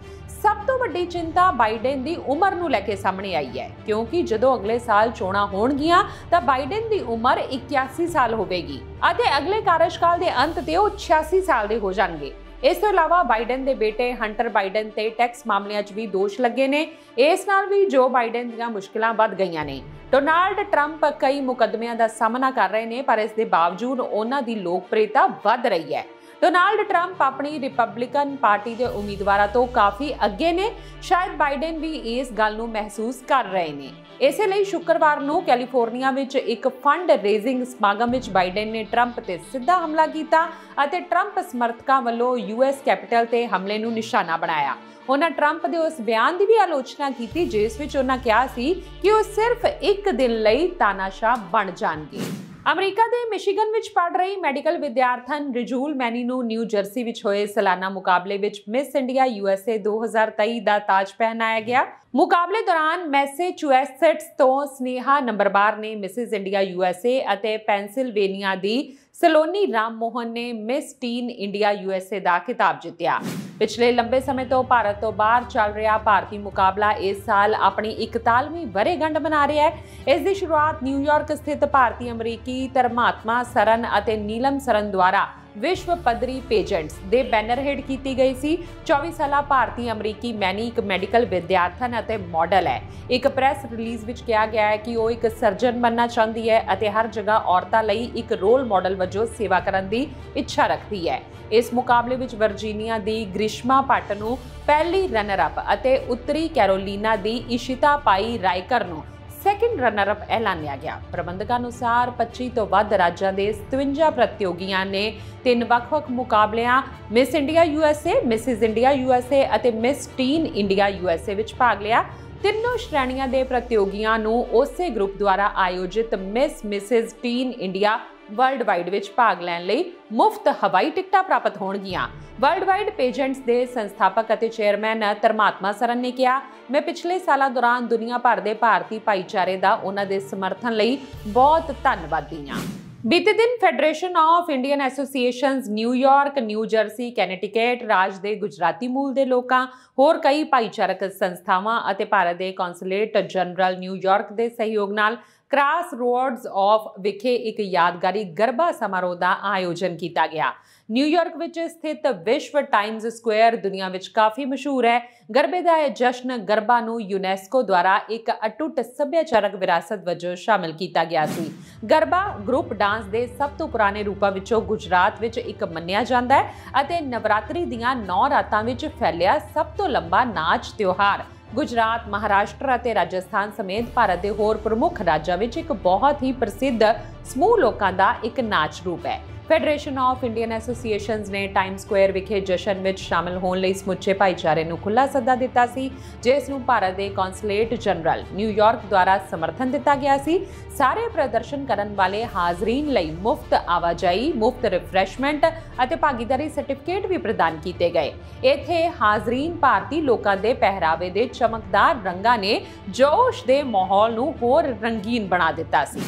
ਸਭ ਤੋਂ ਵੱਡੀ ਚਿੰਤਾ ਬਾਈਡਨ ਦੀ ਉਮਰ ਨੂੰ ਲੈ ਕੇ ਸਾਹਮਣੇ ਆਈ ਹੈ, ਕਿਉਂਕਿ ਜਦੋਂ ਅਗਲੇ ਸਾਲ ਚੋਣਾਂ ਹੋਣਗੀਆਂ ਤਾਂ ਬਾਈਡਨ ਦੀ ਉਮਰ 81 ਸਾਲ ਹੋਵੇਗੀ ਅਤੇ ਅਗਲੇ ਕਾਰਜਕਾਲ ਦੇ ਅੰਤ ਤੇ ਉਹ 86 ਸਾਲ ਦੇ ਹੋ ਜਾਣਗੇ। ਇਸ ਤੋਂ ਇਲਾਵਾ ਬਾਈਡਨ ਦੇ ਬੇਟੇ ਹੰਟਰ ਬਾਈਡਨ ਤੇ ਟੈਕਸ ਮਾਮਲਿਆਂ 'ਚ ਵੀ ਦੋਸ਼ ਲੱਗੇ ਨੇ। ਇਸ ਨਾਲ ਵੀ ਜੋ ਬਾਈਡਨ ਦੀਆਂ ਮੁਸ਼ਕਲਾਂ ਵੱਧ ਗਈਆਂ ਨੇ। ਡੋਨਾਲਡ ਟਰੰਪ ਕਈ ਮੁਕੱਦਮਿਆਂ ਦਾ ਸਾਹਮਣਾ ਕਰ ਰਹੇ ਨੇ, ਪਰ ਇਸ ਦੇ ਬਾਵਜੂਦ ਉਹਨਾਂ ਦੀ ਲੋਕਪ੍ਰਿਯਤਾ ਵੱਧ ਰਹੀ ਹੈ। ਡੋਨਾਲਡ ਟਰੰਪ ਆਪਣੀ ਰਿਪਬਲਿਕਨ ਪਾਰਟੀ ਦੇ ਉਮੀਦਵਾਰਾਂ ਤੋਂ ਕਾਫੀ ਅੱਗੇ ਨੇ। ਸ਼ਾਇਦ ਬਾਈਡਨ ਵੀ ਇਸ ਗੱਲ ਨੂੰ ਮਹਿਸੂਸ ਕਰ ਰਹੇ ਨੇ। ਇਸੇ ਲਈ ਸ਼ੁੱਕਰਵਾਰ ਨੂੰ ਕੈਲੀਫੋਰਨੀਆ ਵਿੱਚ ਇੱਕ ਫੰਡ ਰੇਜ਼ਿੰਗ ਸਮਾਗਮ ਵਿੱਚ ਬਾਈਡਨ ਨੇ ਟਰੰਪ ਤੇ ਸਿੱਧਾ ਹਮਲਾ ਕੀਤਾ ਅਤੇ ਟਰੰਪ ਸਮਰਥਕਾਂ ਵੱਲੋਂ ਯੂਐਸ ਕੈਪੀਟਲ ਤੇ ਹਮਲੇ ਨੂੰ ਨਿਸ਼ਾਨਾ ਬਣਾਇਆ। ਉਹਨਾਂ ਟਰੰਪ ਦੇ ਉਸ ਬਿਆਨ ਦੀ ਵੀ ਆਲੋਚਨਾ ਕੀਤੀ ਜਿਸ ਵਿੱਚ ਉਹਨਾਂ ਕਿਹਾ ਸੀ ਕਿ ਉਹ ਸਿਰਫ ਇੱਕ ਦਿਨ ਲਈ ਤਾਨਾਸ਼ਾਹ ਬਣ ਜਾਣਗੇ। ਅਮਰੀਕਾ ਦੇ ਮਿਸ਼ੀਗਨ ਵਿੱਚ ਪੜ੍ਹ ਰਹੀ ਮੈਡੀਕਲ ਵਿਦਿਆਰਥਣ ਰਿਜੂਲ ਮੈਨੀ ਨੂੰ ਨਿਊ ਜਰਸੀ ਵਿੱਚ ਹੋਏ ਸਾਲਾਨਾ ਮੁਕਾਬਲੇ ਵਿੱਚ ਮਿਸ ਇੰਡੀਆ USA 2023 ਦਾ ਤਾਜ ਪਹਿਨਾਇਆ ਗਿਆ। ਮੁਕਾਬਲੇ ਦੌਰਾਨ ਮੈਸੇਚੁਸੇਟਸ ਤੋਂ ਸਨੇਹਾ ਨੰਬਰਬਾਰ ਨੇ ਮਿਸਿਸ ਇੰਡੀਆ USA ਅਤੇ ਪੈਨਸਿਲਵੇਨੀਆ ਦੀ ਸਲੋਨੀ ਰਾਮ ਮੋਹਨ ਨੇ ਮਿਸ ਟੀਨ ਇੰਡੀਆ USA ਦਾ ਖਿਤਾਬ ਜਿੱਤਿਆ। ਪਿਛਲੇ ਲੰਬੇ ਸਮੇਂ ਤੋਂ ਭਾਰਤ ਤੋਂ ਬਾਹਰ ਚੱਲ ਰਿਹਾ ਭਾਰਤੀ ਮੁਕਾਬਲਾ ਇਸ ਸਾਲ ਆਪਣੀ 41ਵੀਂ ਵਰ੍ਹੇਗੰਢ ਮਨਾ ਰਿਹਾ ਹੈ। ਇਸ ਦੀ ਸ਼ੁਰੂਆਤ ਨਿਊਯਾਰਕ ਸਥਿਤ ਭਾਰਤੀ ਅਮਰੀਕੀ ਧਰਮਾਤਮਾ ਸਰਨ ਅਤੇ ਨੀਲਮ ਸਰਨ ਦੁਆਰਾ ਵਿਸ਼ਵ ਪੱਧਰੀ ਪੇਜੈਂਟਸ ਦੇ ਬੈਨਰ ਹੇਠ ਕੀਤੀ ਗਈ ਸੀ। 24 ਸਾਲਾ ਭਾਰਤੀ ਅਮਰੀਕੀ ਮੈਨੀ ਇੱਕ ਮੈਡੀਕਲ ਵਿਦਿਆਰਥਣ ਅਤੇ ਮਾਡਲ ਹੈ। ਇੱਕ ਪ੍ਰੈਸ ਰਿਲੀਜ਼ ਵਿੱਚ ਕਿਹਾ ਗਿਆ ਹੈ ਕਿ ਉਹ ਇੱਕ ਸਰਜਨ ਬਣਨਾ ਚਾਹੁੰਦੀ ਹੈ ਅਤੇ ਹਰ ਜਗ੍ਹਾ ਔਰਤਾਂ ਲਈ ਇੱਕ ਰੋਲ ਮਾਡਲ ਵਜੋਂ ਸੇਵਾ ਕਰਨ ਦੀ ਇੱਛਾ ਰੱਖਦੀ ਹੈ। ਇਸ ਮੁਕਾਬਲੇ ਵਿੱਚ ਵਰਜੀਨੀਆ ਦੀ ਗ੍ਰਿਸ਼ਮਾ ਭੱਟ ਨੂੰ ਪਹਿਲੀ ਰਨਰ ਅਪ ਅਤੇ ਉੱਤਰੀ ਕੈਰੋਲੀਨਾ ਦੀ ਇਸ਼ਿਤਾ ਪਾਈ ਰਾਇਕਰ ਨੂੰ ਸੈਕਿੰਡ ਰਨਰ ਅਪ ਐਲਾਨਿਆ ਗਿਆ। ਪ੍ਰਬੰਧਕਾਂ ਅਨੁਸਾਰ 25 ਤੋਂ ਵੱਧ ਰਾਜਾਂ ਦੇ 57 ਪ੍ਰਤੀਯੋਗੀਆਂ ਨੇ 3 ਵੱਖ-ਵੱਖ ਮੁਕਾਬਲਿਆਂ Miss India USA, Mrs India USA ਅਤੇ ਮਿਸ ਟੀਨ ਇੰਡੀਆ USA ਵਿੱਚ ਭਾਗ ਲਿਆ। ਤਿੰਨੋਂ ਸ਼੍ਰੇਣੀਆਂ ਦੇ ਪ੍ਰਤੀਯੋਗੀਆਂ ਨੂੰ ਉਸੇ ਗਰੁੱਪ ਦੁਆਰਾ ਆਯੋਜਿਤ ਮਿਸਿਸ ਟੀਨ ਇੰਡੀਆ ਵਰਲਡ ਵਾਈਡ ਵਿੱਚ ਭਾਗ ਲੈਣ ਲਈ ਮੁਫਤ ਹਵਾਈ ਟਿਕਟਾਂ ਪ੍ਰਾਪਤ ਹੋਣਗੀਆਂ। ਵਰਲਡ ਵਾਈਡ ਪੇਜੈਂਟਸ ਦੇ ਸੰਸਥਾਪਕ ਅਤੇ ਚੇਅਰਮੈਨ ਧਰਮਾਤਮਾ ਸਰਨ ਨੇ ਕਿਹਾ, ਮੈਂ ਪਿਛਲੇ ਸਾਲਾਂ ਦੌਰਾਨ ਦੁਨੀਆ ਭਰ ਦੇ ਭਾਰਤੀ ਭਾਈਚਾਰੇ ਦਾ ਉਹਨਾਂ ਦੇ ਸਮਰਥਨ ਲਈ ਬਹੁਤ ਧੰਨਵਾਦੀ ਹਾਂ। ਬੀਤੇ ਦਿਨ federation of Indian associations New York, New Jersey, Connecticut ਰਾਜ ਦੇ ਗੁਜਰਾਤੀ ਮੂਲ ਦੇ ਲੋਕਾਂ, ਹੋਰ ਕਈ ਭਾਈਚਾਰਕ ਸੰਸਥਾਵਾਂ ਅਤੇ ਭਾਰਤ ਦੇ ਕੌਂਸੂਲੇਟ ਜਨਰਲ ਨਿਊਯਾਰਕ ਦੇ ਸਹਿਯੋਗ ਨਾਲ ਕ੍ਰਾਸ ਰੋਡਸ ਆਫ ਵਿਖੇ ਇੱਕ ਯਾਦਗਾਰੀ ਗਰਬਾ ਸਮਾਰੋਹ ਦਾ ਆਯੋਜਨ ਕੀਤਾ ਗਿਆ। ਨਿਊਯਾਰਕ ਵਿੱਚ ਸਥਿਤ ਵਿਸ਼ਵ ਟਾਈਮਜ਼ ਸਕੁਆਇਰ ਦੁਨੀਆ ਵਿੱਚ ਕਾਫੀ ਮਸ਼ਹੂਰ ਹੈ। ਗਰਬੇ ਦਾ ਇਹ ਜਸ਼ਨ ਗਰਬਾ ਨੂੰ ਯੂਨੈਸਕੋ ਦੁਆਰਾ ਇੱਕ ਅਟੁੱਟ ਸੱਭਿਆਚਾਰਕ ਵਿਰਾਸਤ ਵਜੋਂ ਸ਼ਾਮਿਲ ਕੀਤਾ ਗਿਆ ਸੀ। ਗਰਬਾ ਗਰੁੱਪ ਡਾਂਸ ਦੇ ਸਭ ਤੋਂ ਪੁਰਾਣੇ ਰੂਪਾਂ ਵਿੱਚੋਂ ਗੁਜਰਾਤ ਵਿੱਚ ਇੱਕ ਮੰਨਿਆ ਜਾਂਦਾ ਹੈ ਅਤੇ ਨਵਰਾਤਰੀ ਦੀਆਂ 9 ਰਾਤਾਂ ਵਿੱਚ ਫੈਲਿਆ ਸਭ ਤੋਂ ਲੰਬਾ ਨਾਚ ਤਿਉਹਾਰ ਗੁਜਰਾਤ, ਮਹਾਰਾਸ਼ਟਰ ਅਤੇ ਰਾਜਸਥਾਨ ਸਮੇਤ ਭਾਰਤ ਦੇ ਹੋਰ ਪ੍ਰਮੁੱਖ ਰਾਜਾਂ ਵਿੱਚ ਇੱਕ ਬਹੁਤ ਹੀ ਪ੍ਰਸਿੱਧ ਸਮੂਹ ਲੋਕਾਂ ਦਾ ਇੱਕ ਨਾਚ ਰੂਪ ਹੈ। ਫੈਡਰੇਸ਼ਨ ਆਫ ਇੰਡੀਅਨ ਐਸੋਸੀਏਸ਼ਨਜ਼ ਨੇ ਟਾਈਮ ਸਕੁਆਇਰ ਵਿਖੇ ਜਸ਼ਨ ਵਿੱਚ ਸ਼ਾਮਲ ਹੋਣ ਲਈ ਸਮੁੱਚੇ ਭਾਈਚਾਰੇ ਨੂੰ ਖੁੱਲ੍ਹਾ ਸੱਦਾ ਦਿੱਤਾ ਸੀ, ਜਿਸ ਨੂੰ ਭਾਰਤ ਦੇ ਕੌਂਸੂਲੇਟ ਜਨਰਲ ਨਿਊਯਾਰਕ ਦੁਆਰਾ ਸਮਰਥਨ ਦਿੱਤਾ ਗਿਆ ਸੀ। ਸਾਰੇ ਪ੍ਰਦਰਸ਼ਨ ਕਰਨ ਵਾਲੇ ਹਾਜ਼ਰੀਨ ਲਈ ਮੁਫਤ ਆਵਾਜਾਈ, ਮੁਫਤ ਰਿਫਰੈਸ਼ਮੈਂਟ ਅਤੇ ਭਾਗੀਦਾਰੀ ਸਰਟੀਫਿਕੇਟ ਵੀ ਪ੍ਰਦਾਨ ਕੀਤੇ ਗਏ। ਇੱਥੇ ਹਾਜ਼ਰੀਨ ਭਾਰਤੀ ਲੋਕਾਂ ਦੇ ਪਹਿਰਾਵੇ ਦੇ ਚਮਕਦਾਰ ਰੰਗਾਂ ਨੇ ਜੋਸ਼ ਦੇ ਮਾਹੌਲ ਨੂੰ ਹੋਰ ਰੰਗੀਨ ਬਣਾ ਦਿੱਤਾ ਸੀ।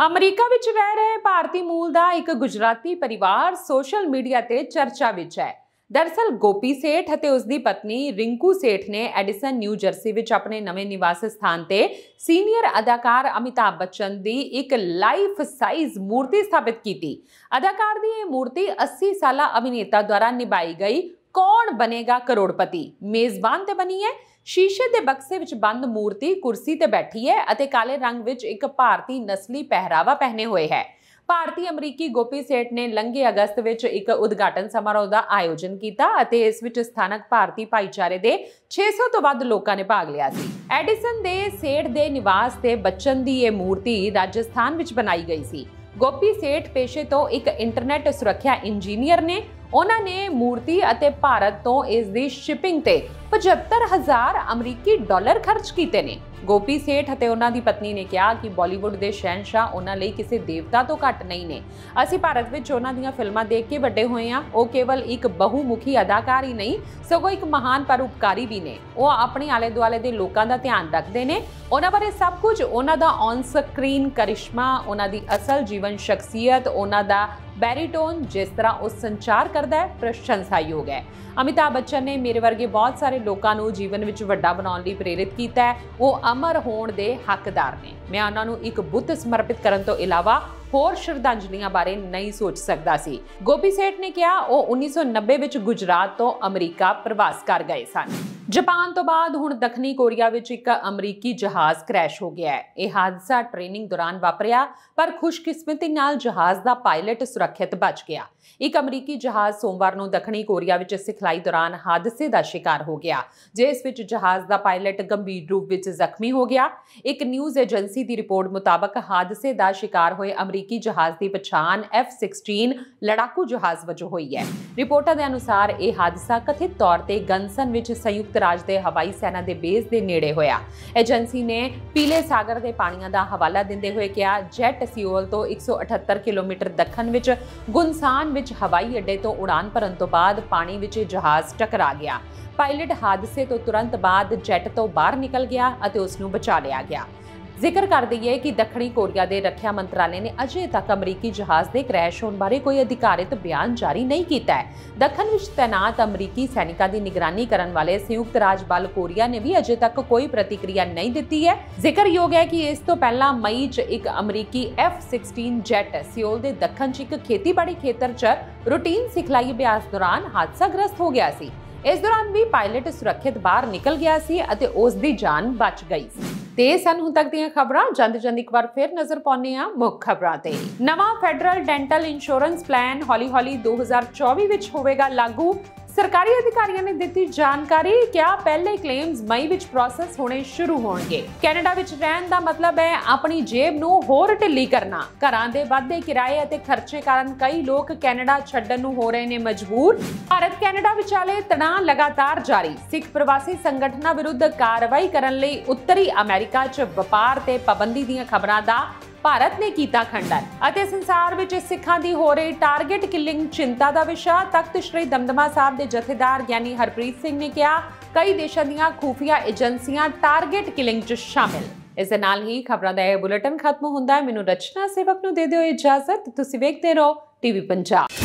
ਅਮਰੀਕਾ ਵਿੱਚ ਰਹਿ ਰਹੇ ਭਾਰਤੀ ਮੂਲ ਦਾ ਇੱਕ ਗੁਜਰਾਤੀ ਪਰਿਵਾਰ ਸੋਸ਼ਲ ਮੀਡੀਆ ਤੇ ਚਰਚਾ ਵਿੱਚ ਹੈ। ਦਰਅਸਲ ਗੋਪੀ ਸੇਠ ਅਤੇ ਉਸ ਦੀ ਪਤਨੀ ਰਿੰਕੂ ਸੇਠ ਨੇ ਐਡੀਸਨ, ਨਿਊ ਜਰਸੀ ਵਿੱਚ ਆਪਣੇ ਨਵੇਂ ਨਿਵਾਸ ਸਥਾਨ ਤੇ ਸੀਨੀਅਰ ਅਦਾਕਾਰ ਅਮਿਤਾਭ ਬੱਚਨ ਦੀ ਇੱਕ ਲਾਈਫ ਸਾਈਜ਼ ਮੂਰਤੀ ਸਥਾਪਿਤ ਕੀਤੀ। ਅਦਾਕਾਰ ਦੀ ਇਹ ਮੂਰਤੀ 80 ਸਾਲਾ ਅਭਿਨੇਤਾ ਦੁਆਰਾ ਨਿਭਾਈ ਗਈ ਕੌਣ ਬਣੇਗਾ ਕਰੋੜਪਤੀ ਮੇਜ਼ਬਾਨ ਤੇ ਬਣੀ ਹੈ। ਸ਼ੀਸ਼ੇ ਦੇ ਬਕਸੇ ਵਿੱਚ ਬੰਦ ਮੂਰਤੀ ਕੁਰਸੀ ਤੇ ਬੈਠੀ ਹੈ ਅਤੇ ਕਾਲੇ ਰੰਗ ਵਿੱਚ ਇੱਕ ਭਾਰਤੀ ਨਸਲੀ ਪਹਿਰਾਵਾ ਪਹਿਨੇ ਹੋਏ ਹੈ। ਭਾਰਤੀ ਅਮਰੀਕੀ ਗੋਪੀ ਸੇਠ ਨੇ ਲੰਘੇ ਅਗਸਤ ਵਿੱਚ ਇੱਕ ਉਦਘਾਟਨ ਸਮਾਰੋਹ ਦਾ ਆਯੋਜਨ ਕੀਤਾ ਅਤੇ ਇਸ ਵਿੱਚ ਸਥਾਨਕ ਭਾਰਤੀ ਭਾਈਚਾਰੇ ਦੇ 600 ਤੋਂ ਵੱਧ ਲੋਕਾਂ ਨੇ ਭਾਗ ਲਿਆ ਸੀ। ਐਡੀਸਨ ਦੇ ਸੇਠ ਦੇ ਨਿਵਾਸ ਤੇ ਬੱਚਨ ਦੀ ਇਹ ਮੂਰਤੀ ਰਾਜਸਥਾਨ ਵਿੱਚ ਬਣਾਈ ਗਈ ਸੀ। ਗੋਪੀ ਸੇਠ ਪੇਸ਼ੇ ਤੋਂ ਇੱਕ ਇੰਟਰਨੈਟ ਸੁਰੱਖਿਆ ਇੰਜੀਨੀਅਰ ਨੇ। ਉਹਨਾਂ ਨੇ ਮੂਰਤੀ ਅਤੇ ਭਾਰਤ ਤੋਂ ਇਸ ਦੀ ਸ਼ਿਪਿੰਗ ਤੇ 75,000 ਅਮਰੀਕੀ ਡਾਲਰ ਖਰਚ ਕੀਤੇ ਨੇ। ਗੋਪੀ ਸੇਠ ਅਤੇ ਉਹਨਾਂ ਦੀ ਪਤਨੀ ਨੇ ਕਿਹਾ ਕਿ ਬਾਲੀਵੁੱਡ ਦੇ ਸ਼ਹਿਨशाह ਉਹਨਾਂ ਲਈ ਕਿਸੇ ਦੇਵਤਾ ਤੋਂ ਘੱਟ ਨਹੀਂ ਨੇ। ਅਸੀਂ ਭਾਰਤ ਵਿੱਚ ਉਹਨਾਂ ਦੀਆਂ ਫਿਲਮਾਂ ਦੇਖ ਕੇ ਵੱਡੇ ਹੋਏ ਹਾਂ। ਉਹ ਕੇਵਲ ਇੱਕ ਬਹੁਮੁਖੀ ਅਦਾਕਾਰ ਹੀ ਨਹੀਂ, ਸਗੋਂ ਇੱਕ ਮਹਾਨ ਪਰਉਪਕਾਰੀ ਵੀ ਨੇ। ਉਹ ਆਪਣੇ ਆਲੇ ਦੁਆਲੇ ਦੇ ਲੋਕਾਂ ਦਾ ਧਿਆਨ ਰੱਖਦੇ ਨੇ। ਉਹਨਾਂ ਬਾਰੇ ਸਭ ਕੁਝ, ਉਹਨਾਂ ਦਾ ਔਨ ਸਕਰੀਨ ਕਰਿਸ਼ਮਾ, ਉਹਨਾਂ ਦੀ ਅਸਲ ਜੀਵਨ ਸ਼ਖਸੀਅਤ, ਉਹਨਾਂ ਦਾ ਬੈਰੀਟੋਨ, ਜਿਸ ਤਰ੍ਹਾਂ ਉਹ ਸੰਚਾਰ ਕਰਦਾ ਹੈ, ਪ੍ਰਸ਼ੰਸਾਯੋਗ ਹੈ। ਅਮਿਤਾਭ ਬੱਚਨ ਨੇ ਮੇਰੇ ਵਰਗੇ ਬਹੁਤ ਸਾਰੇ ਲੋਕਾਂ ਨੂੰ ਜੀਵਨ ਵਿੱਚ ਵੱਡਾ ਬਣਾਉਣ ਲਈ ਪ੍ਰੇਰਿਤ ਕੀਤਾ ਹੈ। ਉਹ ਅਮਰ ਹੋਣ ਦੇ ਹੱਕਦਾਰ ਨੇ। ਮੈਂ ਉਹਨਾਂ ਨੂੰ ਇੱਕ ਬੁੱਤ ਸਮਰਪਿਤ ਕਰਨ ਤੋਂ ਇਲਾਵਾ ਹੋਰ ਸ਼ਰਧਾਂਜਲੀਆਂ ਬਾਰੇ ਨਹੀਂ ਸੋਚ ਸਕਦਾ ਸੀ। ਗੋਪੀ ਸੇਠ ਨੇ ਕਿਹਾ ਉਹ 1990 ਵਿੱਚ ਗੁਜਰਾਤ ਤੋਂ ਅਮਰੀਕਾ ਪ੍ਰਵਾਸ ਕਰ ਗਏ ਸਨ। ਜਾਪਾਨ ਤੋਂ ਬਾਅਦ ਹੁਣ ਦੱਖਣੀ ਕੋਰੀਆ ਵਿੱਚ ਇੱਕ ਅਮਰੀਕੀ ਜਹਾਜ਼ ਕ੍ਰੈਸ਼ ਹੋ ਗਿਆ ਹੈ। ਇਹ ਹਾਦਸਾ ਟ੍ਰੇਨਿੰਗ ਦੌਰਾਨ ਵਾਪਰਿਆ, ਪਰ ਖੁਸ਼ਕਿਸਮਤੀ ਨਾਲ ਜਹਾਜ਼ ਦਾ ਪਾਇਲਟ ਸੁਰੱਖਿਅਤ ਬਚ ਗਿਆ। ਇੱਕ ਅਮਰੀਕੀ ਜਹਾਜ਼ ਸੋਮਵਾਰ ਨੂੰ ਦੱਖਣੀ ਕੋਰੀਆ ਵਿੱਚ ਸਿਖਲਾਈ ਦੌਰਾਨ ਹਾਦਸੇ ਦਾ ਸ਼ਿਕਾਰ ਹੋ ਗਿਆ, ਜਿਸ ਵਿੱਚ ਜਹਾਜ਼ ਦਾ ਪਾਇਲਟ ਗੰਭੀਰ ਰੂਪ ਵਿੱਚ ਜ਼ਖਮੀ ਹੋ ਗਿਆ। ਇੱਕ ਨਿਊਜ਼ ਏਜੰਸੀ ਦੀ ਰਿਪੋਰਟ ਮੁਤਾਬਕ ਹਾਦਸੇ ਦਾ ਸ਼ਿਕਾਰ ਹੋਏ ਅਮਰੀਕੀ ਜਹਾਜ਼ ਦੀ ਪਛਾਣ F-16 ਲੜਾਕੂ ਜਹਾਜ਼ ਵਜੋਂ ਹੋਈ ਹੈ। ਰਿਪੋਰਟਾਂ ਦੇ ਅਨੁਸਾਰ ਇਹ ਹਾਦਸਾ ਕਥਿਤ ਤੌਰ ਤੇ ਗਨਸਨ ਵਿੱਚ ਸੰਯੁਕਤ ਰਾਜ ਦੇ ਹਵਾਈ ਸੈਨਾ ਦੇ ਬੇਸ ਦੇ ਨੇੜੇ ਹੋਇਆ। ਏਜੰਸੀ ਨੇ ਪੀਲੇ ਸਾਗਰ ਦੇ ਪਾਣੀਆਂ ਦਾ ਹਵਾਲਾ ਦਿੰਦੇ ਹੋਏ ਕਿਹਾ, ਜੈਟ ਸਿਓਲ ਤੋਂ 178 ਕਿਲੋਮੀਟਰ ਦੱਖਣ ਵਿੱਚ ਗੁਨਸਾਨ ਵਿੱਚ ਹਵਾਈ ਅੱਡੇ ਤੋਂ ਉਡਾਨ ਭਰਨ ਤੋਂ ਬਾਅਦ ਪਾਣੀ ਵਿੱਚ ਜਹਾਜ਼ ਟਕਰਾ ਗਿਆ। ਪਾਇਲਟ ਹਾਦਸੇ ਤੋਂ ਤੁਰੰਤ ਬਾਅਦ ਜੈਟ ਤੋਂ ਬਾਹਰ ਨਿਕਲ ਗਿਆ ਅਤੇ ਉਸ ਨੂੰ ਬਚਾ ਲਿਆ ਗਿਆ। ਜ਼ਿਕਰ ਕਰ ਦਈਏ ਕਿ ਦੱਖਣੀ ਕੋਰੀਆ ਦੇ ਰੱਖਿਆ ਮੰਤਰਾਲੇ ਨੇ ਅਜੇ ਤੱਕ ਅਮਰੀਕੀ ਜਹਾਜ਼ ਦੇ ਕ੍ਰੈਸ਼ ਹੋਣ ਬਾਰੇ ਕੋਈ ਅਧਿਕਾਰਿਤ ਬਿਆਨ ਜਾਰੀ ਨਹੀਂ ਕੀਤਾ ਹੈ। ਦੱਖਣ ਵਿੱਚ ਤੈਨਾਤ ਅਮਰੀਕੀ ਸੈਨਿਕਾਂ ਦੀ ਨਿਗਰਾਨੀ ਕਰਨ ਵਾਲੇ ਸੰਯੁਕਤ ਰਾਜ ਬਲ ਕੋਰੀਆ ਨੇ ਵੀ ਅਜੇ ਤੱਕ ਕੋਈ ਪ੍ਰਤੀਕਿਰਿਆ ਨਹੀਂ ਦਿੱਤੀ ਹੈ। ਜ਼ਿਕਰਯੋਗ ਹੈ ਕਿ ਇਸ ਤੋਂ ਪਹਿਲਾਂ ਮਈ 'ਚ ਇੱਕ ਅਮਰੀਕੀ F-16 ਜੈਟ ਸਿਓਲ ਦੇ ਦੱਖਣ 'ਚ ਇੱਕ ਖੇਤੀਬਾੜੀ ਖੇਤਰ 'ਚ ਰੂਟੀਨ ਸਿਖਲਾਈ ਅਭਿਆਸ ਦੌਰਾਨ ਹਾਦਸਾਗ੍ਰਸਤ ਹੋ ਗਿਆ ਸੀ। ਇਸ ਦੌਰਾਨ ਵੀ ਪਾਇਲਟ ਸੁਰੱਖਿਅਤ ਬਾਹਰ ਨਿਕਲ ਗਿਆ ਸੀ ਅਤੇ ਉਸ ਦੀ ਜਾਨ ਬਚ ਗਈ ਸੀ। ਤੇ ਸਾਨੂੰ ਹੁਣ ਤੱਕ ਦੀਆਂ ਖਬਰਾਂ ਜਲਦੀ ਇੱਕ ਵਾਰ ਫਿਰ ਨਜ਼ਰ ਪਾਉਂਦੇ ਆ ਮੁੱਖ ਖਬਰਾਂ ਤੇ। ਨਵਾਂ ਫੈਡਰਲ ਡੈਂਟਲ ਇੰਸ਼ੋਰੈਂਸ ਪਲਾਨ ਹੌਲੀ-ਹੌਲੀ 2024 ਵਿੱਚ ਹੋਵੇਗਾ ਲਾਗੂ। ਸਰਕਾਰੀ ਅਧਿਕਾਰੀਆਂ ਨੇ ਦਿੱਤੀ ਜਾਣਕਾਰੀ, ਕਿਹਾ ਪਹਿਲੇ ਕਲੇਮਸ ਮਈ ਵਿੱਚ ਪ੍ਰੋਸੈਸ ਹੋਣੇ ਸ਼ੁਰੂ ਹੋਣਗੇ। ਕੈਨੇਡਾ ਵਿੱਚ ਰਹਿਣ ਦਾ ਮਤਲਬ ਹੈ ਆਪਣੀ ਜੇਬ ਨੂੰ ਹੋਰ ਢਿੱਲੀ ਕਰਨਾ। ਘਰਾਂ ਦੇ ਵੱਧਦੇ ਕਿਰਾਏ ਅਤੇ ਖਰਚੇ ਕਾਰਨ ਕਈ ਲੋਕ ਕੈਨੇਡਾ ਛੱਡਣ ਨੂੰ ਹੋ ਰਹੇ ਨੇ ਮਜਬੂਰ। ਭਾਰਤ ਕੈਨੇਡਾ ਵਿਚਾਲੇ ਤਣਾਅ ਲਗਾਤਾਰ ਜਾਰੀ। ਸਿੱਖ ਪ੍ਰਵਾਸੀ ਸੰਗਠਨਾਂ ਵਿਰੁੱਧ ਕਾਰਵਾਈ ਕਰਨ ਲਈ ਉੱਤਰੀ ਅਮਰੀਕਾ 'ਚ ਵਪਾਰ ਤੇ ਪਾਬੰਦੀ ਦੀਆਂ ਖਬਰਾਂ ਦਾ ਭਾਰਤ ਨੇ ਕੀਤਾ ਖੰਡਨ। ਅਤੇ ਸੰਸਾਰ ਵਿੱਚ ਸਿੱਖਾਂ ਦੀ ਹੋ ਰਹੀ ਟਾਰਗੇਟ ਕਿਲਿੰਗ ਚਿੰਤਾ ਦਾ ਵਿਸ਼ਾ। ਤਖਤ ਸ੍ਰੀ ਦਮਦਮਾ ਸਾਹਿਬ ਦੇ ਜਥੇਦਾਰ ਗਿਆਨੀ ਹਰਪ੍ਰੀਤ ਸਿੰਘ ਨੇ ਕਿਹਾ, ਕਈ ਦੇਸ਼ਾਂ ਦੀਆਂ ਖੂਫੀਆ ਏਜੰਸੀਆਂ ਟਾਰਗੇਟ ਕਿਲਿੰਗ 'ਚ ਸ਼ਾਮਿਲ। ਇਸ ਦੇ ਨਾਲ ਹੀ ਖਬਰਾਂ ਦਾ ਇਹ ਬੁਲੇਟਿਨ ਖਤਮ ਹੁੰਦਾ ਹੈ। ਮੈਨੂੰ ਰਚਨਾ ਸੇਵਕ ਨੂੰ ਦੇ ਦਿਓ ਇਜਾਜ਼ਤ। ਤੁਸੀਂ ਵੇਖਦੇ ਰਹੋ ਟੀਵੀ ਪੰਜਾਬ।